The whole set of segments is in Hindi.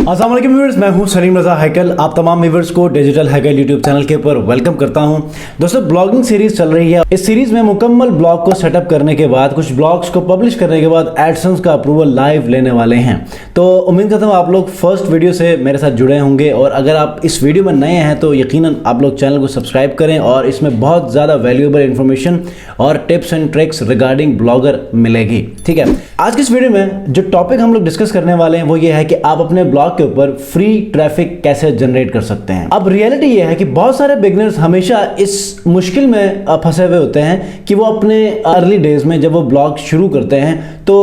अस्सलाम वालेकुम व्यूअर्स, मैं हूं सलीम रजा हैकल। आप तमाम व्यूअर्स को डिजिटल हैकल यूट्यूब चैनल के ऊपर वेलकम करता हूं। दोस्तों, ब्लॉगिंग सीरीज चल रही है। इस सीरीज में मुकम्मल ब्लॉग को सेटअप करने के बाद, कुछ ब्लॉग्स को पब्लिश करने के बाद एडसेंस का अप्रूवल लाइव लेने वाले हैं। तो उम्मीद करता हूँ आप लोग फर्स्ट वीडियो से मेरे साथ जुड़े होंगे, और अगर आप इस वीडियो में नए हैं तो यकीनन आप लोग चैनल को सब्सक्राइब करें, और इसमें बहुत ज़्यादा वैल्यूएबल इंफॉर्मेशन और tips and tricks regarding blogger मिलेगी। ठीक है, आज की इस वीडियो में जो टॉपिक हम लोग डिस्कस करने वाले हैं वो ये है कि आप अपने ब्लॉग के ऊपर फ्री ट्रैफिक कैसे जनरेट कर सकते हैं। अब रियलिटी ये है कि बहुत सारे बिगिनर्स हमेशा इस मुश्किल में फंसे हुए होते हैं कि वो अपने अर्ली डेज में जब वो ब्लॉग शुरू करते हैं तो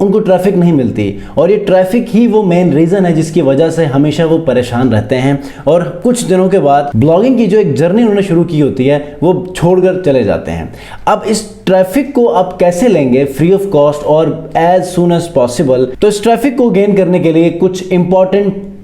उनको ट्रैफिक नहीं मिलती, और ये ट्रैफिक ही वो मेन रीजन है जिसकी वजह से हमेशा वो परेशान रहते हैं, और कुछ दिनों के बाद ब्लॉगिंग की जो एक जर्नी उन्होंने शुरू की होती है वो छोड़कर चले जाते हैं। अब इस ट्रैफिक को आप कैसे लेंगे फ्री ऑफ कॉस्ट और एज सुन एज पॉसिबल? तो इस ट्रैफिक को गेन करने के लिए कुछ इंपॉर्टेंट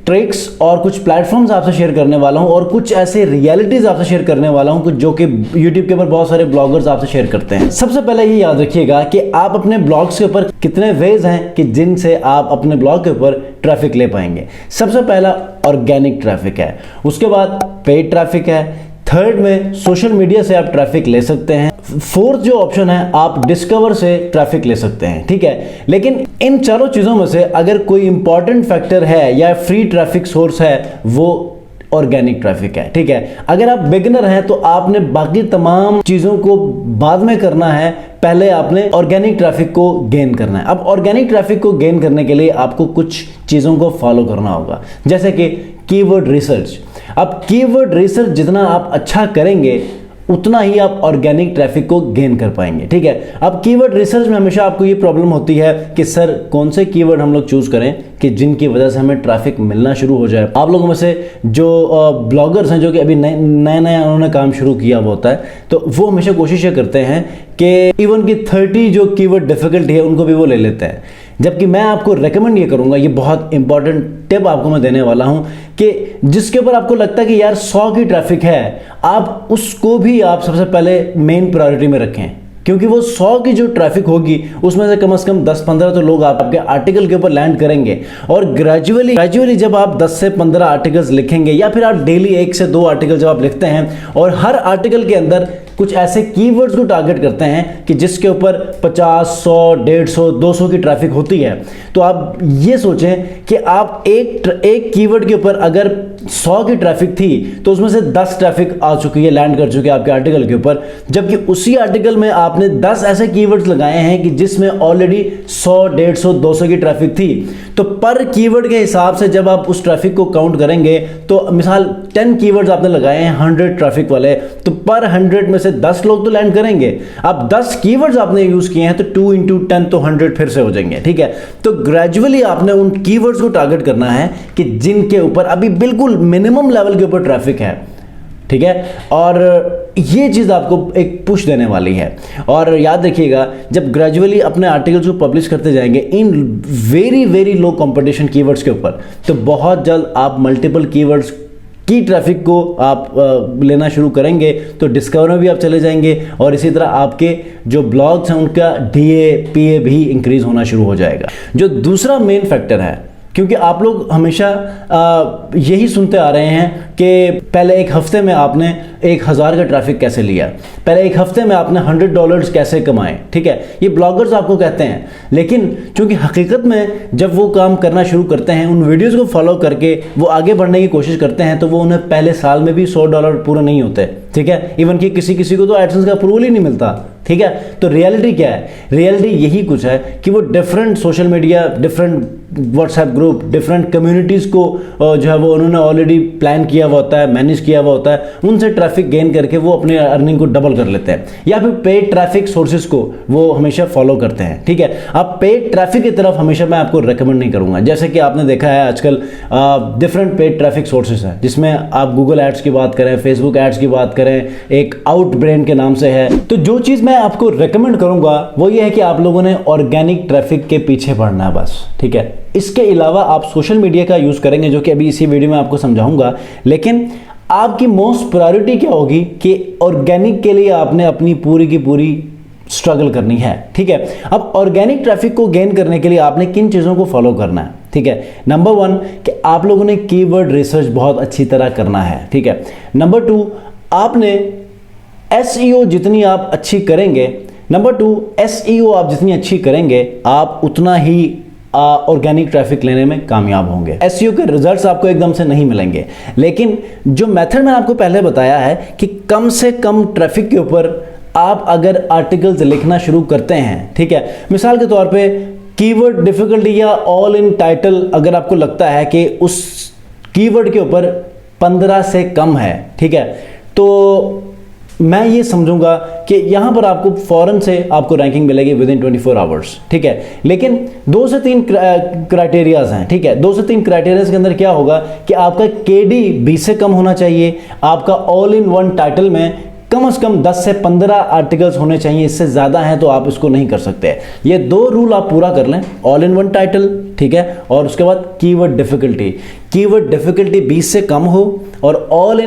ट्रिक्स और कुछ प्लेटफॉर्म्स आपसे शेयर करने वाला हूं, और कुछ ऐसे रियलिटीज आपसे शेयर करने वाला हूं जो कि यूट्यूब के ऊपर बहुत सारे ब्लॉगर्स आपसे शेयर करते हैं। सबसे पहले ये याद रखिएगा कि आप अपने ब्लॉग्स के ऊपर कितने वेज हैं कि जिनसे आप अपने ब्लॉग के ऊपर ट्रैफिक ले पाएंगे। सबसे पहला ऑर्गेनिक ट्रैफिक है, उसके बाद पेड ट्रैफिक है, थर्ड में सोशल मीडिया से आप ट्रैफिक ले सकते हैं, फोर्थ जो ऑप्शन है आप डिस्कवर से ट्रैफिक ले सकते हैं। ठीक है, लेकिन इन चारों चीजों में से अगर कोई इंपॉर्टेंट फैक्टर है या फ्री ट्रैफिक सोर्स है वो ऑर्गेनिक ट्रैफिक है। ठीक है, अगर आप बिगिनर हैं तो आपने बाकी तमाम चीजों को बाद में करना है, पहले आपने ऑर्गेनिक ट्रैफिक को गेन करना है। अब ऑर्गेनिक ट्रैफिक को गेन करने के लिए आपको कुछ चीजों को फॉलो करना होगा, जैसे कि कीवर्ड रिसर्च। अब कीवर्ड रिसर्च जितना आप अच्छा करेंगे उतना ही आप ऑर्गेनिक ट्रैफिक को गेन कर पाएंगे। ठीक है, अब कीवर्ड रिसर्च में हमेशा आपको ये प्रॉब्लम होती है कि सर कौन से कीवर्ड हम लोग चूज करें कि जिनकी वजह से हमें ट्रैफिक मिलना शुरू हो जाए। आप लोगों में से जो ब्लॉगर्स हैं जो कि अभी नए उन्होंने काम शुरू किया हुआ होता है, तो वो हमेशा कोशिश ये करते हैं कि इवन की 30 जो कीवर्ड डिफिकल्टी है उनको भी वो ले लेते हैं। जबकि मैं आपको रेकमेंड ये करूंगा, ये बहुत इंपॉर्टेंट टिप आपको मैं देने वाला हूं कि जिसके ऊपर आपको लगता है कि यार 100 की ट्रैफिक है, आप उसको भी आप सबसे पहले मेन प्रायोरिटी में रखें, क्योंकि वो 100 की जो ट्रैफिक होगी उसमें से कम 10-15 तो लोग आपके आर्टिकल के ऊपर लैंड करेंगे, और ग्रेजुअली जब आप 10 से 15 आर्टिकल्स लिखेंगे या फिर आप डेली 1 से 2 आर्टिकल जब आप लिखते हैं और हर आर्टिकल के अंदर कुछ ऐसे कीवर्ड्स को टारगेट करते हैं कि जिसके ऊपर 50, 100, 150, 200 की ट्रैफिक होती है, तो आप ये सोचें कि आप एक कीवर्ड के ऊपर अगर 100 की ट्रैफिक थी तो उसमें से 10 ट्रैफिक आ चुकी है, लैंड कर चुकी है आपके आर्टिकल के ऊपर, जबकि उसी आर्टिकल में आपने 10 ऐसे कीवर्ड्स लगाए हैं कि जिसमें ऑलरेडी 100, 150, 200 की ट्रैफिक थी। तो पर कीवर्ड के हिसाब से जब आप उस ट्रैफिक को काउंट करेंगे तो मिसाल 10 कीवर्ड्स आपने लगाए हैं 100 ट्रैफिक वाले, तो पर 100 में से 10 लोग तो लैंड करेंगे। अब 10 कीवर्ड्स आपने यूज किए हैं तो 2 into 10 तो 100 फिर से हो जाएंगे। ठीक है, तो ग्रेजुअली आपने उन कीवर्ड्स को टारगेट करना है कि जिनके ऊपर अभी बिल्कुल मिनिमम लेवल के ऊपर ट्रैफिक है। ठीक है, और ये चीज़ आपको एक पुश देने वाली है। और याद रखिएगा, जब ग्रेजुअली अपने आर्टिकल्स को पब्लिश करते जाएंगे in very low competition keywords के ऊपर, तो बहुत जल्द आप मल्टीपल कीवर्ड्स की ट्रैफिक को आप लेना शुरू करेंगे, तो डिस्कवर में भी आप चले जाएंगे, और इसी तरह आपके जो ब्लॉग्स हैं उनका DA PA भी इंक्रीज होना शुरू हो जाएगा। जो दूसरा मेन फैक्टर है, क्योंकि आप लोग हमेशा यही सुनते आ रहे हैं कि पहले एक हफ्ते में आपने 1000 का ट्रैफिक कैसे लिया, पहले एक हफ्ते में आपने $100 कैसे कमाए। ठीक है, ये ब्लॉगर्स आपको कहते हैं, लेकिन चूंकि हकीकत में जब वो काम करना शुरू करते हैं, उन वीडियोस को फॉलो करके वो आगे बढ़ने की कोशिश करते हैं, तो वो उन्हें पहले साल में भी $100 पूरे नहीं होते। ठीक है, इवन कि किसी को तो एडसेंस का अप्रूवल ही नहीं मिलता। ठीक है, तो रियलिटी क्या है? रियलिटी यही कुछ है कि वो different social media, different WhatsApp group, different communities को जो है वो उन्होंने ऑलरेडी प्लान किया हुआ होता है, मैनेज किया हुआ होता है, उनसे ट्रैफिक गेन करके वो अपने अर्निंग को डबल कर लेते हैं, या फिर पेड ट्रैफिक सोर्सेज को वो हमेशा फॉलो करते हैं। ठीक है, अब पेड ट्रैफिक की तरफ हमेशा मैं आपको रेकमेंड नहीं करूंगा। जैसे कि आपने देखा है आजकल डिफरेंट पेड ट्रैफिक सोर्सेज है, जिसमें आप गूगल एड्स की बात करें, फेसबुक एड्स की बात करें, एक आउटब्रेन के नाम से है। तो जो चीज मैं आपको रेकमेंड करूंगा वो ये है कि आप लोगों ने ऑर्गेनिक ट्रैफिक के पीछे बढ़ना है बस। ठीक है, इसके अलावा आप सोशल मीडिया का यूज करेंगे, जो कि अभी इसी वीडियो में आपको समझाऊंगा, लेकिन आपकी मोस्ट प्रायोरिटी क्या होगी कि ऑर्गेनिक के लिए आपने अपनी पूरी की पूरी स्ट्रगल करनी है। ठीक है, अब ऑर्गेनिक ट्रैफिक को गेन करने के लिए आपने किन चीजों को फॉलो करना है? ठीक है। नंबर 1 कि आप लोगों ने कीवर्ड रिसर्च बहुत अच्छी तरह करना है, ठीक है। नंबर 2 आपने एसईओ जितनी आप अच्छी करेंगे, नंबर 2 एसईओ आप जितनी अच्छी करेंगे आप उतना ही ऑर्गेनिक ट्रैफिक लेने में कामयाब होंगे। एसईओ के रिजल्ट्स आपको एकदम से नहीं मिलेंगे, लेकिन जो मेथड मैंने आपको पहले बताया है कि कम से कम ट्रैफिक के ऊपर आप अगर आर्टिकल्स लिखना शुरू करते हैं, ठीक है। मिसाल के तौर पे कीवर्ड डिफिकल्टी या ऑल इन टाइटल अगर आपको लगता है कि उस कीवर्ड के ऊपर 15 से कम है, ठीक है, तो मैं ये समझूंगा कि यहां पर आपको फौरन से आपको रैंकिंग मिलेगी विद इन 24 आवर्स, ठीक है। लेकिन 2 से 3 क्राइटेरियाज हैं, ठीक है। 2 से 3 क्राइटेरियाज के अंदर क्या होगा कि आपका केडी 20 से कम होना चाहिए, आपका ऑल इन वन टाइटल में कम से कम 10 से 15 आर्टिकल्स होने चाहिए, इससे ज़्यादा हैं तो आप इसको नहीं कर सकते। ये 2 रूल आप पूरा कर लें, ऑल इन वन टाइटल, ठीक है, और उसके बाद कीवर्ड डिफिकल्टी 20 से कम हो और ऑल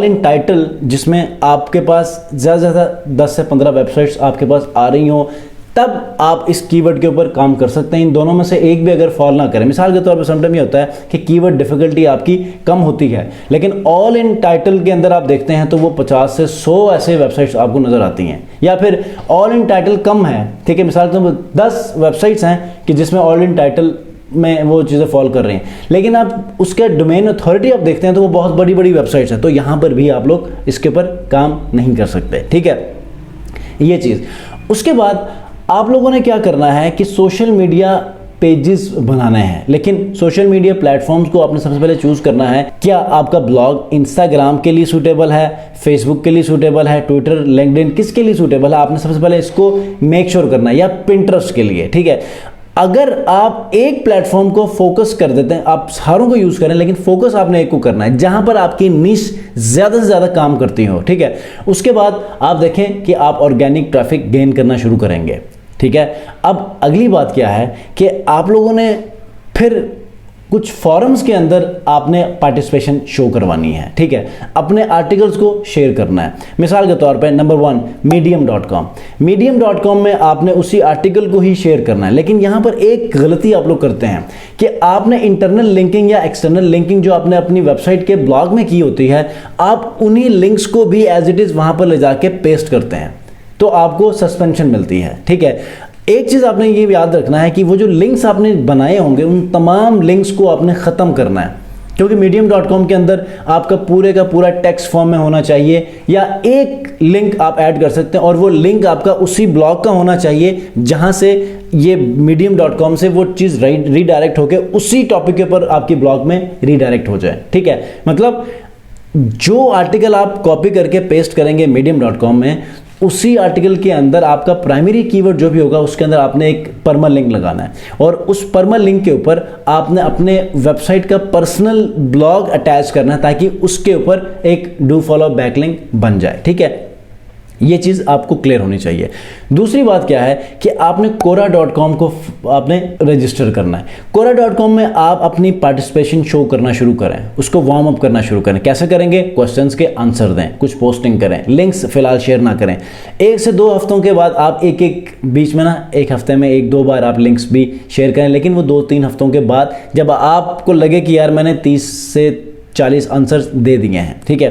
इन टाइटल जिसमें आपके पास ज़्यादा से ज़्यादा 10 से 15 वेबसाइट्स आपके पास आ रही हो, तब आप इस कीवर्ड के ऊपर काम कर सकते हैं। इन दोनों में से एक भी अगर फॉल ना करें, मिसाल के तौर पर समटाइम ये होता है कि कीवर्ड डिफिकल्टी आपकी कम होती है, लेकिन ऑल इन टाइटल के अंदर आप देखते हैं तो वो 50 से 100 ऐसे वेबसाइट्स आपको नजर आती हैं, या फिर ऑल इन टाइटल कम है, ठीक है, मिसाल के तौर पर 10 वेबसाइट्स हैं कि जिसमें ऑल इन टाइटल में वो चीज़ें फॉल कर रही हैं, लेकिन आप उसके डोमेन अथॉरिटी आप देखते हैं तो वो बहुत बड़ी बड़ी वेबसाइट्स हैं, तो यहाँ पर भी आप लोग इसके ऊपर काम नहीं कर सकते, ठीक है, ये चीज़। उसके बाद आप लोगों ने क्या करना है कि सोशल मीडिया पेजेस बनाने हैं, लेकिन सोशल मीडिया प्लेटफॉर्म्स को आपने सबसे पहले चूज करना है। क्या आपका ब्लॉग इंस्टाग्राम के लिए सूटेबल है, फेसबुक के लिए सूटेबल है, ट्विटर, लिंक्डइन किसके लिए सूटेबल है, आपने सबसे पहले इसको मेक श्योर करना है, या पिंटरेस्ट के लिए, ठीक है। अगर आप एक प्लेटफॉर्म को फोकस कर देते हैं, आप सारों को यूज करें, लेकिन फोकस आपने एक को करना है जहां पर आपकी निश ज्यादा से ज्यादा काम करती हो, ठीक है। उसके बाद आप देखें कि आप ऑर्गेनिक ट्रैफिक गेन करना शुरू करेंगे, ठीक है। अब अगली बात क्या है कि आप लोगों ने फिर कुछ फॉरम्स के अंदर आपने पार्टिसिपेशन शो करवानी है, ठीक है, अपने आर्टिकल्स को शेयर करना है। मिसाल के तौर पे नंबर 1 medium.com में आपने उसी आर्टिकल को ही शेयर करना है, लेकिन यहां पर एक गलती आप लोग करते हैं कि आपने इंटरनल लिंकिंग या एक्सटर्नल लिंकिंग जो आपने अपनी वेबसाइट के ब्लॉग में की होती है, आप उन्हीं लिंक्स को भी एज इट इज वहां पर ले जाके पेस्ट करते हैं, तो आपको सस्पेंशन मिलती है, ठीक है। एक चीज आपने ये याद रखना है कि वो जो लिंक्स आपने बनाए होंगे उन तमाम लिंक्स को आपने खत्म करना है, क्योंकि medium.com के अंदर आपका पूरे का पूरा टेक्स्ट फॉर्म में होना चाहिए, या एक लिंक आप ऐड कर सकते हैं और वो लिंक आपका उसी ब्लॉग का होना चाहिए जहां से ये medium.com से वो चीज रीडायरेक्ट होकर उसी टॉपिक के ऊपर आपकी ब्लॉग में रीडायरेक्ट हो जाए, ठीक है। मतलब जो आर्टिकल आप कॉपी करके पेस्ट करेंगे medium.com में, उसी आर्टिकल के अंदर आपका प्राइमरी कीवर्ड जो भी होगा उसके अंदर आपने एक परमा लिंक लगाना है, और उस परमा लिंक के ऊपर आपने अपने वेबसाइट का पर्सनल ब्लॉग अटैच करना है ताकि उसके ऊपर एक डू फॉलो बैकलिंक बन जाए, ठीक है। ये चीज़ आपको क्लियर होनी चाहिए। दूसरी बात क्या है कि आपने quora.com को आपने रजिस्टर करना है। quora.com में आप अपनी पार्टिसिपेशन शो करना शुरू करें, उसको वार्म अप करना शुरू करें। कैसे करेंगे? क्वेश्चंस के आंसर दें, कुछ पोस्टिंग करें, लिंक्स फिलहाल शेयर ना करें। 1 से 2 हफ्तों के बाद आप एक बीच में ना, एक हफ्ते में 1-2 बार आप लिंक्स भी शेयर करें, लेकिन वो 2-3 हफ्तों के बाद जब आपको लगे कि यार मैंने 30 से 40 आंसर्स दे दिए हैं, ठीक है।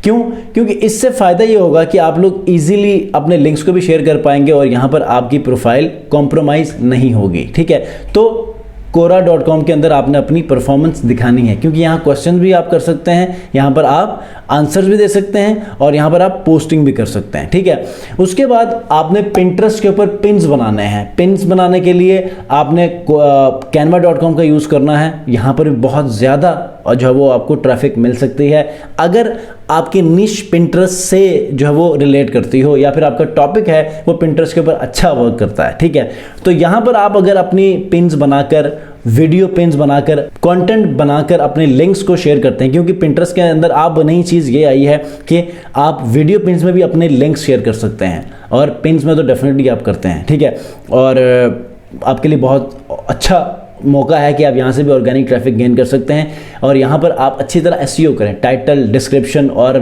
क्यों? क्योंकि इससे फ़ायदा ये होगा कि आप लोग इजीली अपने लिंक्स को भी शेयर कर पाएंगे और यहाँ पर आपकी प्रोफाइल कॉम्प्रोमाइज़ नहीं होगी, ठीक है। तो quora.com के अंदर आपने अपनी परफॉर्मेंस दिखानी है, क्योंकि यहाँ क्वेश्चन भी आप कर सकते हैं, यहाँ पर आप आंसर्स भी दे सकते हैं और यहाँ पर आप पोस्टिंग भी कर सकते हैं, ठीक है। उसके बाद आपने पिंटरेस्ट के ऊपर पिन्स बनाने हैं। पिन्स बनाने के लिए आपने canva.com का यूज़ करना है। यहाँ पर भी बहुत ज़्यादा और जो है वो आपको ट्रैफिक मिल सकती है अगर आपकी निश पिंटरेस्ट से जो है वो रिलेट करती हो, या फिर आपका टॉपिक है वो पिंटरेस्ट के ऊपर अच्छा वर्क करता है, ठीक है। तो यहाँ पर आप अगर अपनी पिन्स बनाकर, वीडियो पिन्स बनाकर, कंटेंट बनाकर अपने लिंक्स को शेयर करते हैं, क्योंकि पिंटरेस्ट के अंदर आप नई चीज़ ये आई है कि आप वीडियो पिन्स में भी अपने लिंक्स शेयर कर सकते हैं, और पिन्स में तो डेफिनेटली आप करते हैं, ठीक है। और आपके लिए बहुत अच्छा मौका है कि आप यहाँ से भी ऑर्गेनिक ट्रैफिक गेन कर सकते हैं। और यहाँ पर आप अच्छी तरह एसईओ करें, टाइटल, डिस्क्रिप्शन और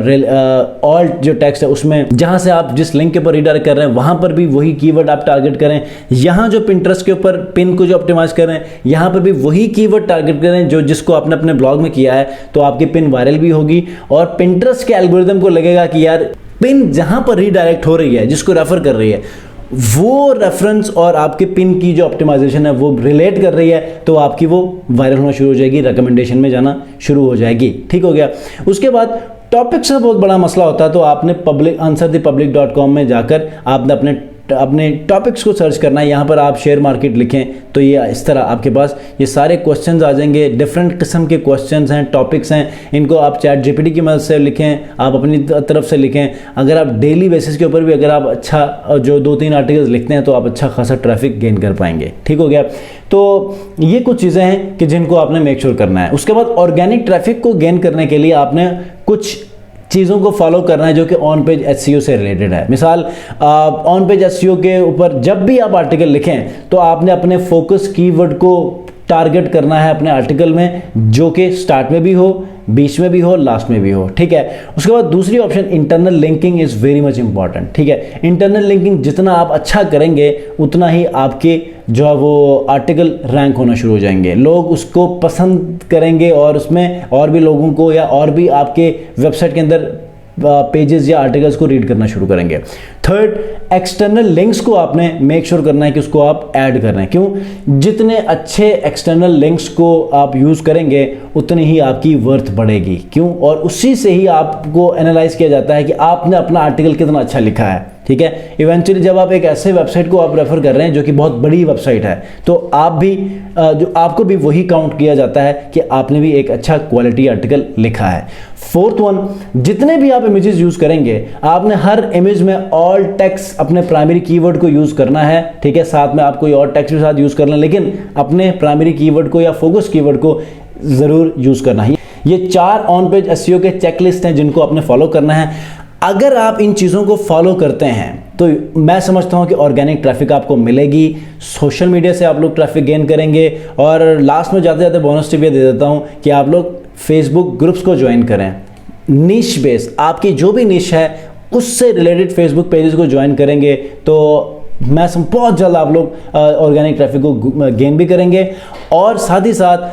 ऑल्ट जो टेक्स्ट है उसमें, जहाँ से आप जिस लिंक के ऊपर रीडायरेक्ट कर रहे हैं वहाँ पर भी वही कीवर्ड आप टारगेट करें। यहाँ जो पिंटरेस्ट के ऊपर पिन को जो ऑप्टिमाइज कर रहे हैं, यहाँ पर भी वही कीवर्ड टारगेट करें जो जिसको आपने अपने ब्लॉग में किया है, तो आपकी पिन वायरल भी होगी और पिंटरेस्ट के एल्गोरिदम को लगेगा कि यार पिन जहाँ पर रीडायरेक्ट हो रही है, जिसको रेफर कर रही है, वो रेफरेंस और आपके पिन की जो ऑप्टिमाइजेशन है वो रिलेट कर रही है, तो आपकी वो वायरल होना शुरू हो जाएगी, रिकमेंडेशन में जाना शुरू हो जाएगी। ठीक हो गया। उसके बाद टॉपिक से बहुत बड़ा मसला होता है, तो आपने answerthepublic.com में जाकर आपने अपने टॉपिक्स को सर्च करना है। यहाँ पर आप शेयर मार्केट लिखें तो ये इस तरह आपके पास ये सारे क्वेश्चंस आ जाएंगे। डिफरेंट किस्म के क्वेश्चंस हैं, टॉपिक्स हैं, इनको आप चैट जीपीटी की मदद से लिखें, आप अपनी तरफ से लिखें। अगर आप डेली बेसिस के ऊपर भी अगर आप अच्छा जो 2-3 आर्टिकल्स लिखते हैं तो आप अच्छा खासा ट्रैफिक गेन कर पाएंगे। ठीक हो गया। तो ये कुछ चीज़ें हैं कि जिनको आपने मेक श्योर करना है। उसके बाद ऑर्गेनिक ट्रैफिक को गेन करने के लिए आपने कुछ चीज़ों को फॉलो करना है जो कि ऑन पेज एसईओ से रिलेटेड है। मिसाल ऑन पेज एसईओ के ऊपर जब भी आप आर्टिकल लिखें तो आपने अपने फोकस कीवर्ड को टारगेट करना है अपने आर्टिकल में, जो कि स्टार्ट में भी हो, बीच में भी हो, लास्ट में भी हो। ठीक है। उसके बाद दूसरी option internal linking is very much important. ठीक है। इंटरनल लिंकिंग जितना आप अच्छा करेंगे उतना ही आपके जो है वो आर्टिकल रैंक होना शुरू हो जाएंगे, लोग उसको पसंद करेंगे और उसमें और भी लोगों को या और भी आपके वेबसाइट के अंदर पेजेस या आर्टिकल्स को रीड करना शुरू करेंगे। थर्ड, एक्सटर्नल लिंक्स को आपने मेक श्योर करना है कि उसको आप ऐड कर रहे हैं। क्यों? जितने अच्छे एक्सटर्नल लिंक्स को आप यूज़ करेंगे उतनी ही आपकी वर्थ बढ़ेगी। क्यों? और उसी से ही आपको एनालाइज किया जाता है कि आपने अपना आर्टिकल कितना अच्छा लिखा है। ठीक है। इवेंचुअली जब आप एक ऐसे वेबसाइट को आप रेफर कर रहे हैं जो कि बहुत बड़ी वेबसाइट है, तो आप भी जो आपको भी वही काउंट किया जाता है कि आपने भी एक अच्छा क्वालिटी आर्टिकल लिखा है। फोर्थ वन, जितने भी आप इमेजेस यूज करेंगे आपने हर इमेज में ऑल टेक्स्ट अपने प्राइमरी कीवर्ड को यूज करना है। ठीक है। साथ में आप कोई और टेक्स्ट भी साथ यूज करना, लेकिन अपने प्राइमरी कीवर्ड को या फोकस कीवर्ड को जरूर यूज करना है। ये 4 ऑन पेज एसईओ के चेकलिस्ट हैं जिनको आपने फॉलो करना है। अगर आप इन चीज़ों को फॉलो करते हैं तो मैं समझता हूं कि ऑर्गेनिक ट्रैफिक आपको मिलेगी, सोशल मीडिया से आप लोग ट्रैफिक गेन करेंगे। और लास्ट में जाते जाते बोनस टिप ये दे देता हूं कि आप लोग फेसबुक ग्रुप्स को ज्वाइन करें। निश बेस, आपकी जो भी निश है उससे रिलेटेड फेसबुक पेजेस को ज्वाइन करेंगे तो मैं बहुत जल्द आप लोग ऑर्गेनिक ट्रैफिक को गेन भी करेंगे। और साथ ही साथ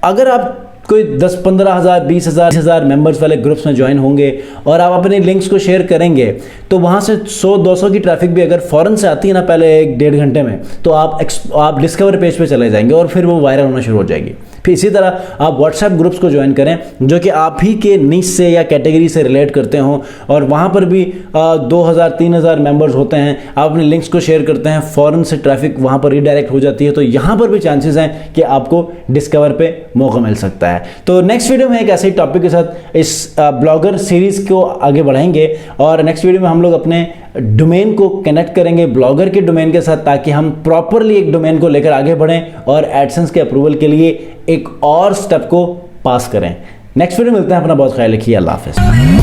अगर आप कोई 10-15 हज़ार 20,000 मेंबर्स वाले ग्रुप्स में ज्वाइन होंगे और आप अपने लिंक्स को शेयर करेंगे तो वहाँ से 100-200 की ट्रैफिक भी अगर फ़ौरन से आती है ना पहले 1-1.5 घंटे में, तो आप डिस्कवर पेज पे चले जाएंगे और फिर वो वायरल होना शुरू हो जाएगी। फिर इसी तरह आप व्हाट्सएप ग्रुप्स को ज्वाइन करें जो कि आप ही के नीच से या कैटेगरी से रिलेट करते हों और वहाँ पर भी 2,000-3,000 मेंबर्स होते हैं। आप अपने लिंक्स को शेयर करते हैं, फ़ौरन से ट्रैफिक वहाँ पर रीडायरेक्ट हो जाती है, तो यहाँ पर भी चांसेस हैं कि आपको डिस्कवर पे मौका मिल सकता है। तो नेक्स्ट वीडियो में एक ऐसे ही टॉपिक के साथ इस ब्लॉगर सीरीज़ को आगे बढ़ाएंगे और नेक्स्ट वीडियो में हम लोग अपने डोमेन को कनेक्ट करेंगे ब्लॉगर के डोमेन के साथ, ताकि हम प्रॉपरली एक डोमेन को लेकर आगे बढ़ें और एडसेंस के अप्रूवल के लिए एक और स्टेप को पास करें। नेक्स्ट वीडियो मिलते हैं। अपना बहुत ख्याल रखिए। अल्लाह हाफ़िज़।